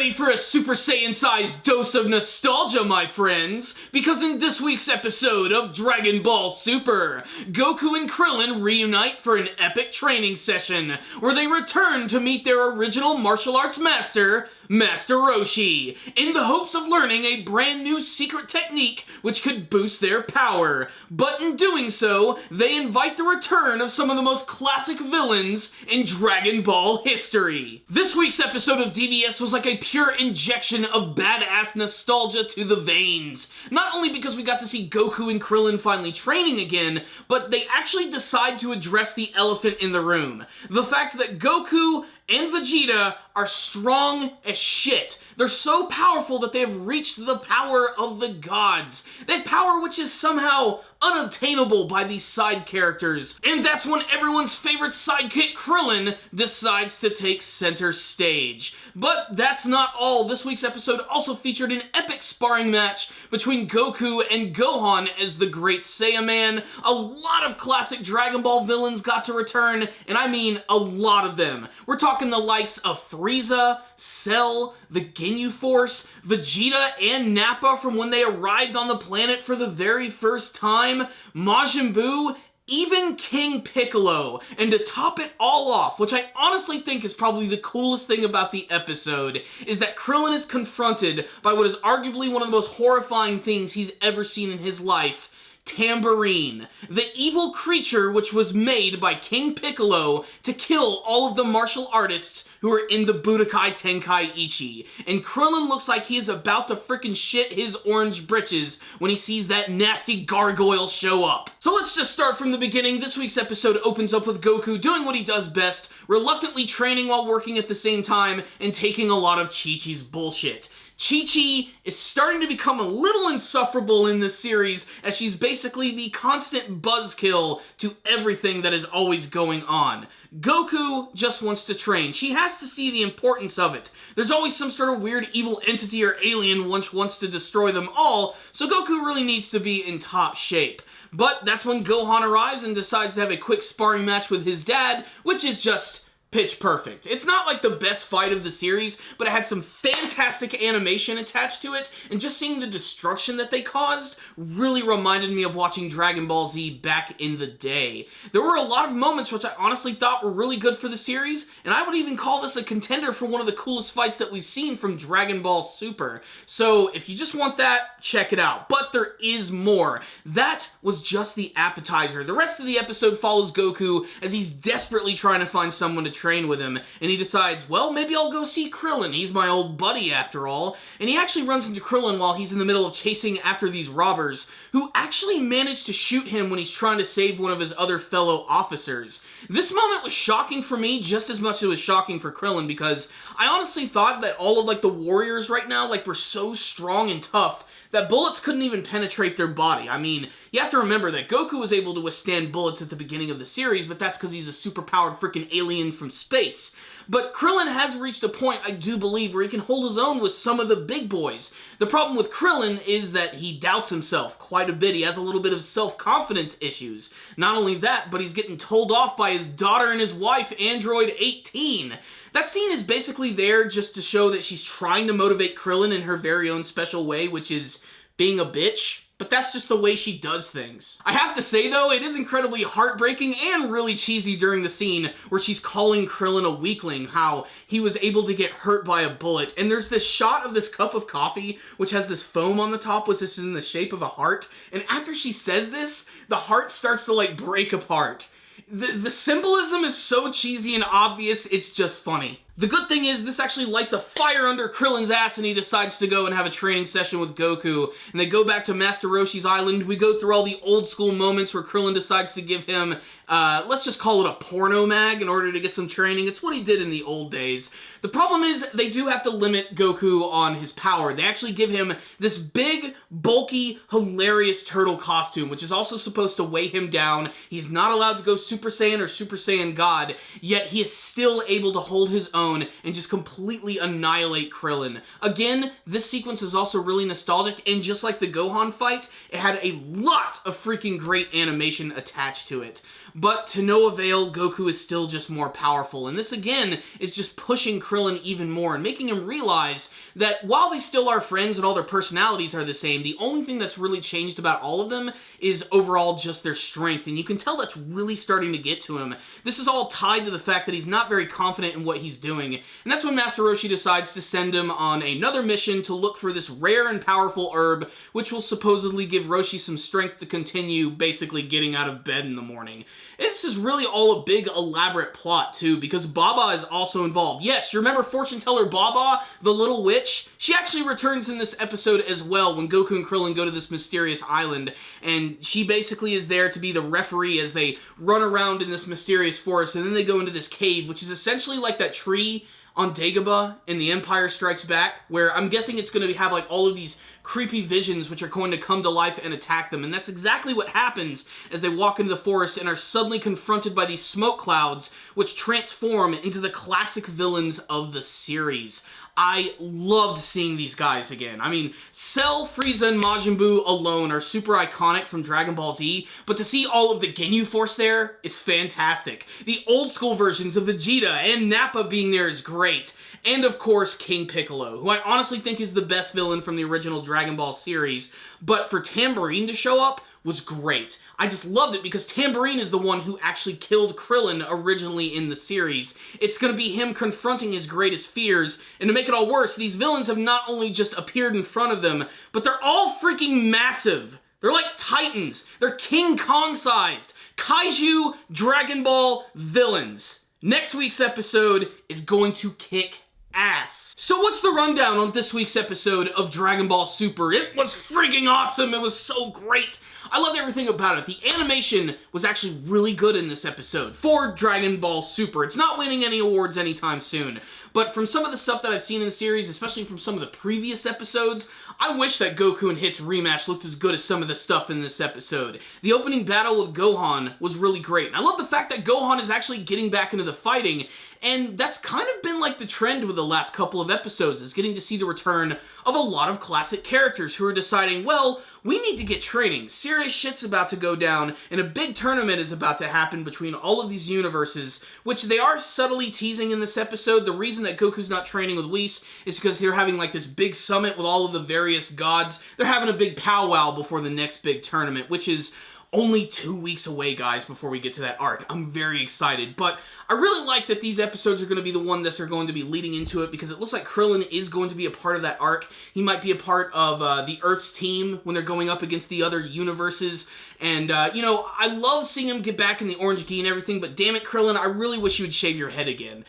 ready for a Super Saiyan-sized dose of nostalgia, my friends, because in this week's episode of Dragon Ball Super, Goku and Krillin reunite for an epic training session, where they return to meet their original martial arts master, Master Roshi, in the hopes of learning a brand new secret technique which could boost their power. But in doing so, they invite the return of some of the most classic villains in Dragon Ball history. This week's episode of DBS was like a pure injection of badass nostalgia to the veins. Not only because we got to see Goku and Krillin finally training again, but they actually decide to address the elephant in the room. The fact that Goku and Vegeta are strong as shit. They're so powerful that they have reached the power of the gods. That power which is somehow unobtainable by these side characters. And that's when everyone's favorite sidekick, Krillin, decides to take center stage. But that's not all. This week's episode also featured an epic sparring match between Goku and Gohan as the Great Saiyaman. A lot of classic Dragon Ball villains got to return, and I mean a lot of them. We're talking the likes of Frieza, Cell, the Ginyu Force, Vegeta and Nappa from when they arrived on the planet for the very first time, Majin Buu, even King Piccolo. And to top it all off, which I honestly think is probably the coolest thing about the episode, is that Krillin is confronted by what is arguably one of the most horrifying things he's ever seen in his life. Tambourine, the evil creature which was made by King Piccolo to kill all of the martial artists who are in the Budokai Tenkaichi. And Krillin looks like he is about to frickin' shit his orange britches when he sees that nasty gargoyle show up. So let's just start from the beginning. This week's episode opens up with Goku doing what he does best, reluctantly training while working at the same time, and taking a lot of Chi-Chi's bullshit. Chi-Chi is starting to become a little insufferable in this series, as she's basically the constant buzzkill to everything that is always going on. Goku just wants to train. She has to see the importance of it. There's always some sort of weird evil entity or alien which wants to destroy them all, so Goku really needs to be in top shape. But that's when Gohan arrives and decides to have a quick sparring match with his dad, which is just pitch perfect. It's not like the best fight of the series, but it had some fantastic animation attached to it, and just seeing the destruction that they caused really reminded me of watching Dragon Ball Z back in the day. There were a lot of moments which I honestly thought were really good for the series, and I would even call this a contender for one of the coolest fights that we've seen from Dragon Ball Super. So if you just want that, check it out. But there is more. That was just the appetizer. The rest of the episode follows Goku as he's desperately trying to find someone to train with him, and he decides, well, maybe I'll go see Krillin. He's my old buddy after all. And he actually runs into Krillin while he's in the middle of chasing after these robbers, who actually manage to shoot him when he's trying to save one of his other fellow officers. This moment was shocking for me just as much as it was shocking for Krillin, because I honestly thought that all of like the warriors right now were so strong and tough that bullets couldn't even penetrate their body. I mean, you have to remember that Goku was able to withstand bullets at the beginning of the series, but that's because he's a superpowered freaking alien from space. But Krillin has reached a point, I do believe, where he can hold his own with some of the big boys. The problem with Krillin is that he doubts himself quite a bit. He has a little bit of self-confidence issues. Not only that, but he's getting told off by his daughter and his wife, Android 18. That scene is basically there just to show that she's trying to motivate Krillin in her very own special way, which is being a bitch. But that's just the way she does things. I have to say, though, it is incredibly heartbreaking and really cheesy during the scene where she's calling Krillin a weakling, how he was able to get hurt by a bullet. And there's this shot of this cup of coffee, which has this foam on the top, which is in the shape of a heart. And after she says this, the heart starts to, break apart. The symbolism is so cheesy and obvious, it's just funny. The good thing is, this actually lights a fire under Krillin's ass, and he decides to go and have a training session with Goku. And they go back to Master Roshi's island. We go through all the old school moments where Krillin decides to give him, let's just call it a porno mag in order to get some training. It's what he did in the old days. The problem is, they do have to limit Goku on his power. They actually give him this big, bulky, hilarious turtle costume, which is also supposed to weigh him down. He's not allowed to go Super Saiyan or Super Saiyan God, yet he is still able to hold his own and just completely annihilate Krillin. Again, this sequence is also really nostalgic, and just like the Gohan fight, it had a lot of freaking great animation attached to it. but to no avail, Goku is still just more powerful. And this, again, is just pushing Krillin even more and making him realize that while they still are friends and all their personalities are the same, the only thing that's really changed about all of them is overall just their strength. And you can tell that's really starting to get to him. This is all tied to the fact that he's not very confident in what he's doing. And that's when Master Roshi decides to send him on another mission to look for this rare and powerful herb, which will supposedly give Roshi some strength to continue basically getting out of bed in the morning. This is really all a big elaborate plot too, because Baba is also involved. Yes, you remember fortune teller Baba, the little witch? She actually returns in this episode as well when Goku and Krillin go to this mysterious island, and she basically is there to be the referee as they run around in this mysterious forest, and then they go into this cave, which is essentially like that tree on Dagobah in The Empire Strikes Back, where I'm guessing it's going to have like all of these creepy visions which are going to come to life and attack them. And that's exactly what happens as they walk into the forest and are suddenly confronted by these smoke clouds which transform into the classic villains of the series. I loved seeing these guys again. I mean, Cell, Frieza, and Majin Buu alone are super iconic from Dragon Ball Z, but to see all of the Ginyu Force there is fantastic. The old school versions of Vegeta and Nappa being there is great. And of course, King Piccolo, who I honestly think is the best villain from the original Dragon Ball series, but for Tambourine to show up was great. I just loved it because Tambourine is the one who actually killed Krillin originally in the series. It's gonna be him confronting his greatest fears, and to make it all worse, these villains have not only just appeared in front of them, but they're all freaking massive. They're like titans. They're King Kong-sized. Kaiju Dragon Ball villains. Next week's episode is going to kick ass. So what's the rundown on this week's episode of Dragon Ball Super? It was freaking awesome. It was so great. I loved everything about it. The animation was actually really good in this episode for Dragon Ball Super. It's not winning any awards anytime soon, but from some of the stuff that I've seen in the series, especially from some of the previous episodes, I wish that Goku and Hit's rematch looked as good as some of the stuff in this episode. The opening battle with Gohan was really great. And I love the fact that Gohan is actually getting back into the fighting, and that's kind of been like the trend with the last couple of episodes, is getting to see the return of a lot of classic characters who are deciding, well, we need to get training. Serious shit's about to go down, and a big tournament is about to happen between all of these universes, which they are subtly teasing in this episode. The reason that Goku's not training with Whis is because they're having like this big summit with all of the various gods. They're having a big powwow before the next big tournament, which is only 2 weeks away, guys, before we get to that arc. I'm very excited, but I really like that these episodes are going to be the one that are going to be leading into it, because it looks like Krillin is going to be a part of that arc. He might be a part of the Earth's team when they're going up against the other universes, and, you know, I love seeing him get back in the orange gi and everything, but damn it, Krillin, I really wish you would shave your head again.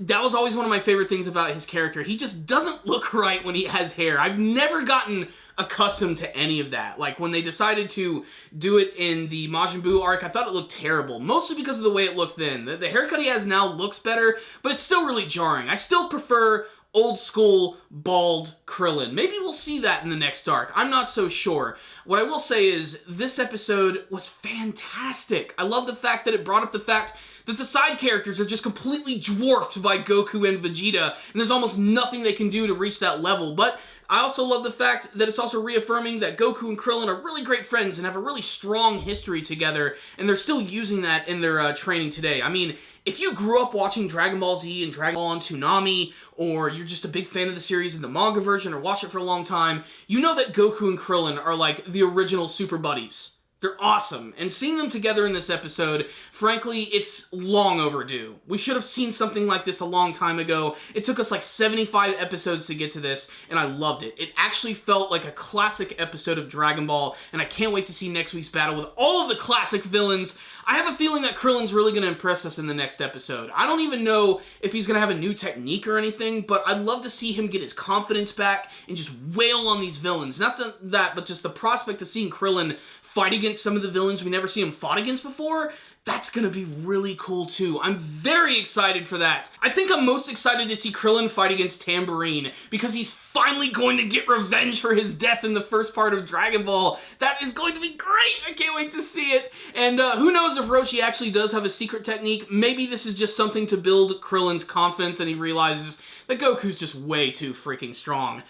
That was always one of my favorite things about his character. He just doesn't look right when he has hair. I've never gotten accustomed to any of that. Like, when they decided to do it in the Majin Buu arc, I thought it looked terrible, mostly because of the way it looked then. The haircut he has now looks better, but it's still really jarring. I still prefer old school bald Krillin. Maybe we'll see that in the next arc. I'm not so sure. What I will say is this episode was fantastic. I love the fact that it brought up the fact that the side characters are just completely dwarfed by Goku and Vegeta, and there's almost nothing they can do to reach that level. But I also love the fact that it's also reaffirming that Goku and Krillin are really great friends and have a really strong history together, and they're still using that in their training today. I mean, if you grew up watching Dragon Ball Z and Dragon Ball on Toonami, or you're just a big fan of the series in the manga version, or watch it for a long time, you know that Goku and Krillin are like the original super buddies. They're awesome, and seeing them together in this episode, frankly, it's long overdue. We should have seen something like this a long time ago. It took us like 75 episodes to get to this, and I loved it. It actually felt like a classic episode of Dragon Ball, and I can't wait to see next week's battle with all of the classic villains. I have a feeling that Krillin's really going to impress us in the next episode. I don't even know if he's going to have a new technique or anything, but I'd love to see him get his confidence back and just wail on these villains. Not that, but just the prospect of seeing Krillin fight against some of the villains we never see him fought against before, that's gonna be really cool too. I'm very excited for that. I think I'm most excited to see Krillin fight against Tambourine, because he's finally going to get revenge for his death in the first part of Dragon Ball. That is going to be great! I can't wait to see it. And who knows if Roshi actually does have a secret technique. Maybe this is just something to build Krillin's confidence and he realizes that Goku's just way too freaking strong.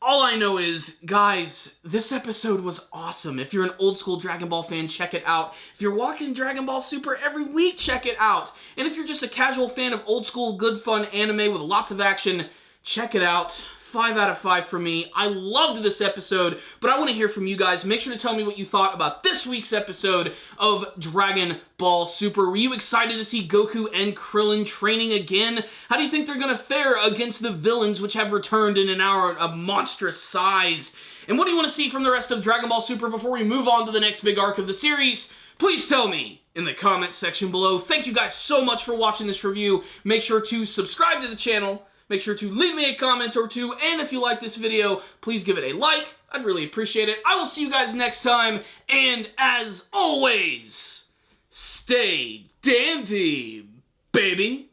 All I know is, guys, this episode was awesome. If you're an old school Dragon Ball fan, check it out. If you're watching Dragon Ball Super every week, check it out. And if you're just a casual fan of old school, good fun anime with lots of action, check it out. 5 out of 5 for me. I loved this episode, but I want to hear from you guys. Make sure to tell me what you thought about this week's episode of Dragon Ball Super. Were you excited to see Goku and Krillin training again? How do you think they're going to fare against the villains which have returned in an hour of monstrous size? And what do you want to see from the rest of Dragon Ball Super before we move on to the next big arc of the series? Please tell me in the comments section below. Thank you guys so much for watching this review. Make sure to subscribe to the channel. Make sure to leave me a comment or two, and if you like this video, please give it a like. I'd really appreciate it. I will see you guys next time, and as always, stay dandy, baby.